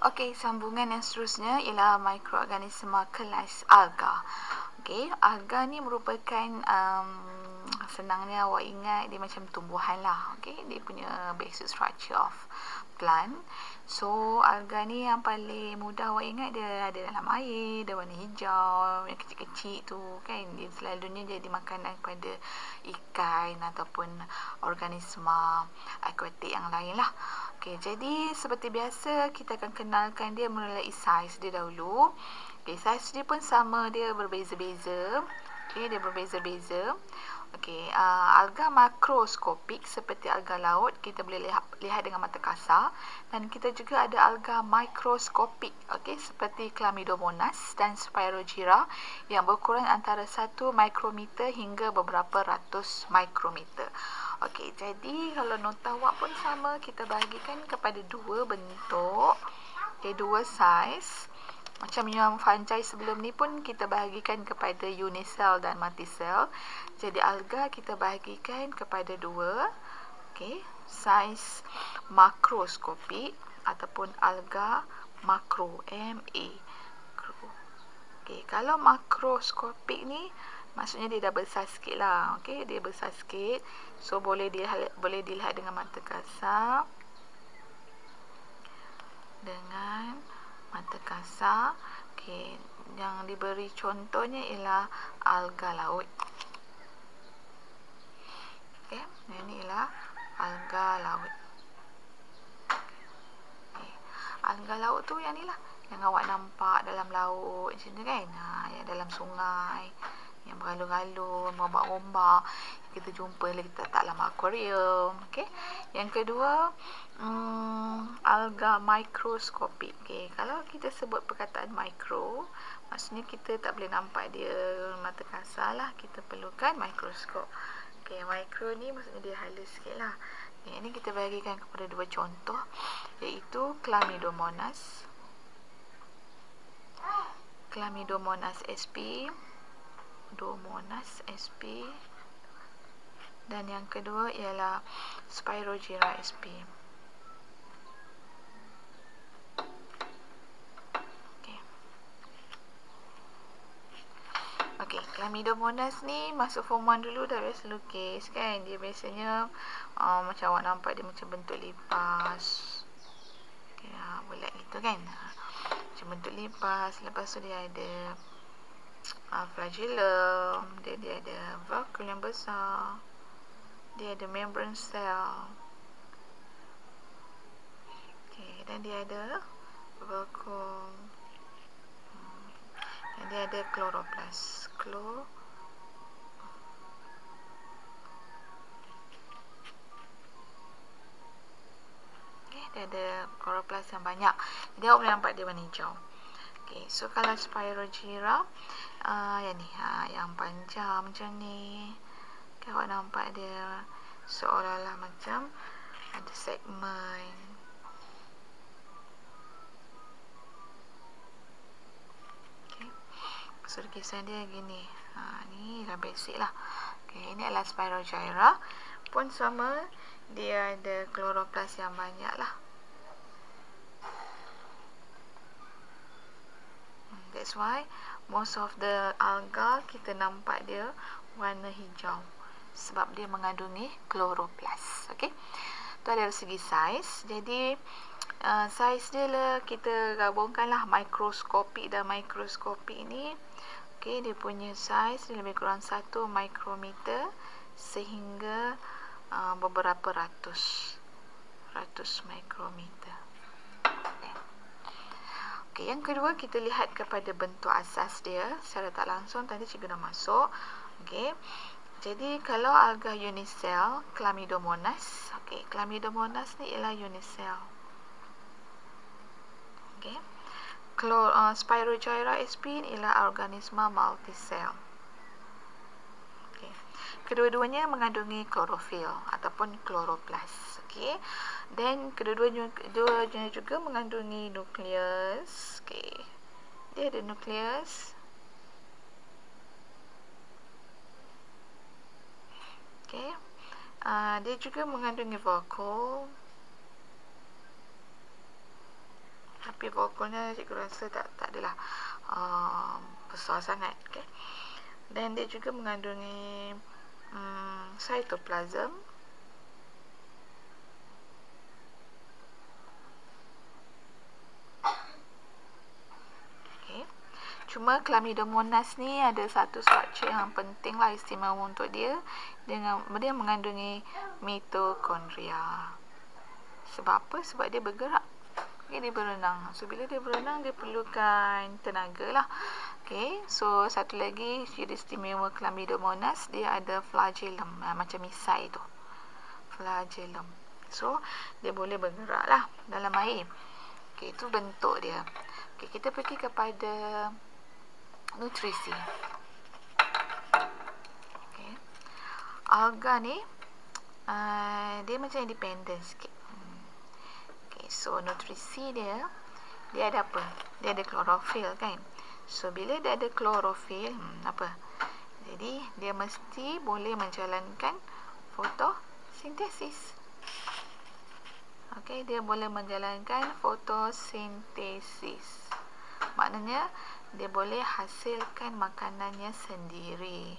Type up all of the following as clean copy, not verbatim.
Okey, sambungan yang seterusnya ialah mikroorganisma kelas alga. Okey, alga ni merupakan senangnya awak ingat dia macam tumbuhan lah. Okey, dia punya basic structure of plant. So, alga ni yang paling mudah awak ingat dia ada dalam air, dia warna hijau, yang kecil-kecil tu kan. Dia selalunya jadi makanan kepada ikan ataupun organisma akuatik yang lain lah. Okey, jadi seperti biasa kita akan kenalkan dia melalui saiz dia dahulu. Okey, saiz dia pun sama, dia berbeza-beza. Okey, dia berbeza-beza. Okey, alga makroskopik seperti alga laut kita boleh lihat dengan mata kasar, dan kita juga ada alga mikroskopik, okey, seperti Chlamydomonas dan Spirogyra yang berukuran antara 1 mikrometer hingga beberapa ratus mikrometer. Okey, jadi kalau nota awak pun sama, kita bahagikan kepada 2 bentuk, okey, 2 saiz. Macam yang fungi sebelum ni pun kita bahagikan kepada unisel dan multisel. Jadi alga kita bahagikan kepada 2, okey, saiz makroskopik ataupun alga makro, MA. Okey, kalau makroskopik ni maksudnya dia dah besar sikit lah. Okey, dia besar sikit. So boleh dilihat dengan mata kasar. Dengan mata kasar. Okey, yang diberi contohnya ialah alga laut. Okey, ini ialah alga laut. Okay. Alga laut tu yang ni lah, yang awak nampak dalam laut macam tu kan. Yang dalam sungai, yang bergalun-galun, merombak-rombak, kita jumpa letak dalam akuarium. Okey. Yang kedua, alga mikroskopik. Okey, kalau kita sebut perkataan mikro, maksudnya kita tak boleh nampak dia mata kasar lah, kita perlukan mikroskop. Okey, mikro ni maksudnya dia halus sikit lah. Okay, ini kita bagikan kepada 2 contoh, iaitu Chlamydomonas sp, Domonas sp, dan yang kedua ialah Spirogyra sp. Okey, Chlamydomonas ni masuk form 1 dulu dah biasa lukis kan. Dia biasanya macam awak nampak dia macam bentuk lipas. Okey, bulat gitu kan. Macam bentuk lipas. Lepas tu dia ada flagellum, dia ada vacuole yang besar. Dia ada membrane cell. Okey, dan dia ada vacuole. Dan dia ada chloroplast. Dia ada chloroplast yang banyak. Dia awak boleh nampak dia warna hijau. Okay, so kalau Spirogyra, yang ni, yang panjang macam ni. Okay, awak nampak dia seolah-olah macam ada segmen. Okay, so lukisan dia gini. Ni dah basic lah. Okay, ini adalah Spirogyra. Pun sama, dia ada chloroplast yang banyak lah. That's why most of the alga kita nampak dia warna hijau, sebab dia mengandungi chloroplast. Okey, tu adalah segi saiz. Jadi saiz dia lah kita gabungkan lah, mikroskopik dan mikroskopik ni. Okey, dia punya saiz dia lebih kurang 1 mikrometer sehingga beberapa ratus mikrometer. Okey, yang kedua kita lihat kepada bentuk asas dia secara tak langsung. Tadi cikgu dah masuk. Okey, jadi kalau alga unisel, Chlamydomonas. Okey, Chlamydomonas ni ialah unisel. Okey, Spirogyra sp ialah organisma multisel. Okey, kedua-duanya mengandungi klorofil ataupun chloroplast. Okey, dan kedua-duanya juga mengandungi nukleus. Okey, dia ada nukleus. Okey, dia juga mengandungi vakuole. Tapi volkulnya cikgu rasa tak adalah besar sangat. Okay. Dan dia juga mengandungi cytoplasm. Cuma Chlamydomonas ni ada satu struktur yang penting lah, istimewa untuk dia. Dia mengandungi mitokondria. Sebab apa? Sebab dia bergerak. Okay, dia berenang. So, bila dia berenang, dia perlukan tenaga lah. Okay, so satu lagi ciri istimewa Chlamydomonas, dia ada flagellum. Macam misai tu. Flagellum. So, dia boleh bergerak lah dalam air. Okay, itu bentuk dia. Okay, kita pergi kepada nutrisi. Okay. Alga ni dia macam independent sikit. Okay, so nutrisi dia ada apa? Dia ada klorofil kan. So bila dia ada klorofil, apa? Jadi dia mesti boleh menjalankan fotosintesis. Okay, dia boleh menjalankan fotosintesis. Maknanya dia boleh hasilkan makanannya sendiri.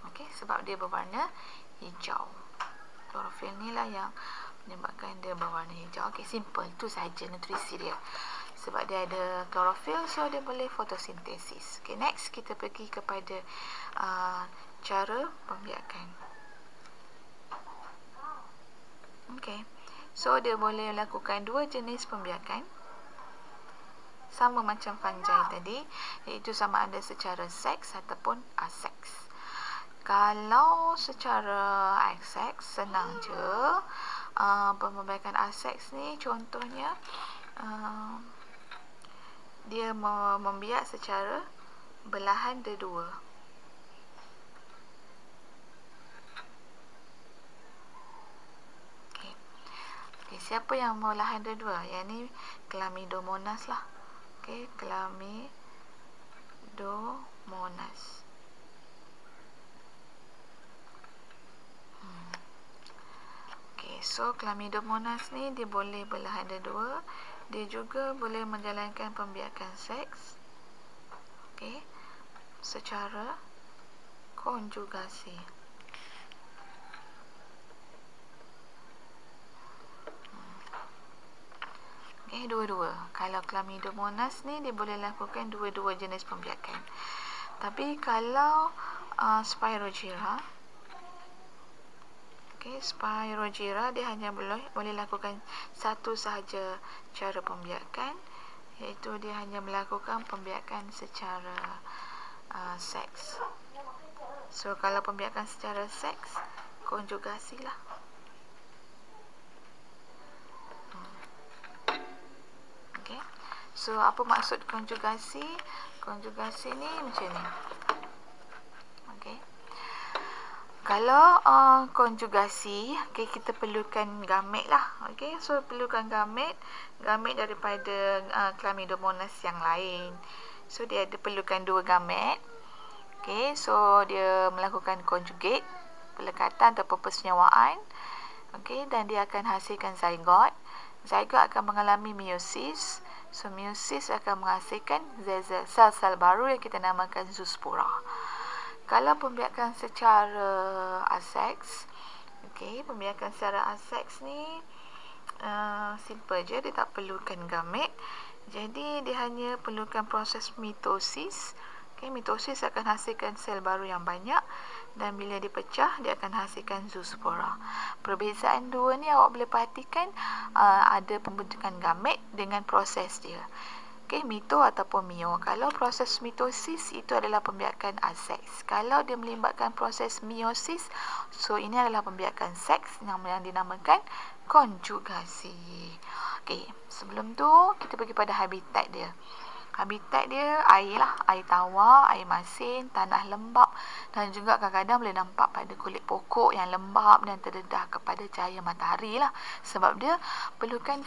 Okey, sebab dia berwarna hijau. Klorofil ni lah yang menyebabkan dia berwarna hijau. Okey, simple. Itu sahaja nutrisi dia. Sebab dia ada klorofil, so dia boleh fotosintesis. Okey, next kita pergi kepada cara pembiakan. Okey, so dia boleh lakukan dua jenis pembiakan, sama macam fungi tadi, iaitu sama ada secara seks ataupun aseks. Kalau secara aseks senang je. Pembiakan aseks ni contohnya dia membiak secara belahan dua. Siapa yang belahan dua? Yang ni Chlamydomonas lah. Okey, Chlamydomonas. Okey, so Chlamydomonas ni dia boleh belahan dua. Dia juga boleh menjalankan pembiakan seks. Okey, secara konjugasi. Okay, dua-dua. Kalau Chlamydomonas ni dia boleh lakukan dua-dua jenis pembiakan. Tapi kalau Spirogyra, Spirogyra dia hanya boleh lakukan satu sahaja cara pembiakan, iaitu dia hanya melakukan pembiakan secara seks. So kalau pembiakan secara seks, konjugasi lah. So, apa maksud konjugasi? Konjugasi ni macam ni. Okey. Kalau konjugasi, kita perlukan gamet lah. Okey, so perlukan gamet daripada Chlamydomonas yang lain. So, dia perlukan dua gamet. Okey, so dia melakukan conjugate, pelekatan ataupun persenyawaan. Okey, dan dia akan hasilkan zygote. Zygote akan mengalami meiosis. So, meiosis akan menghasilkan sel-sel baru yang kita namakan zoospora. Kalau pembiakan secara aseks, pembiakan secara aseks ni simple je, dia tak perlukan gamet. Jadi, dia hanya perlukan proses mitosis. Mitosis akan hasilkan sel baru yang banyak, dan bila dipecah, dia akan hasilkan zoospora. Perbezaan dua ni awak boleh perhatikan, ada pembentukan gamet dengan proses dia. Mito ataupun mio. Kalau proses mitosis itu adalah pembiakan aseks. Kalau dia melibatkan proses meiosis, so ini adalah pembiakan seks yang dinamakan konjugasi. Sebelum tu kita pergi pada habitat dia. Habitat dia air lah, air tawar, air masin, tanah lembap, dan juga kadang-kadang boleh nampak pada kulit pokok yang lembap dan terdedah kepada cahaya matahari lah. Sebab dia perlukan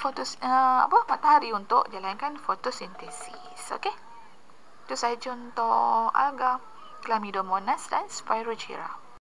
matahari untuk jalankan fotosintesis. Okey. Itu saya contoh alga, Chlamydomonas dan Spirogyra.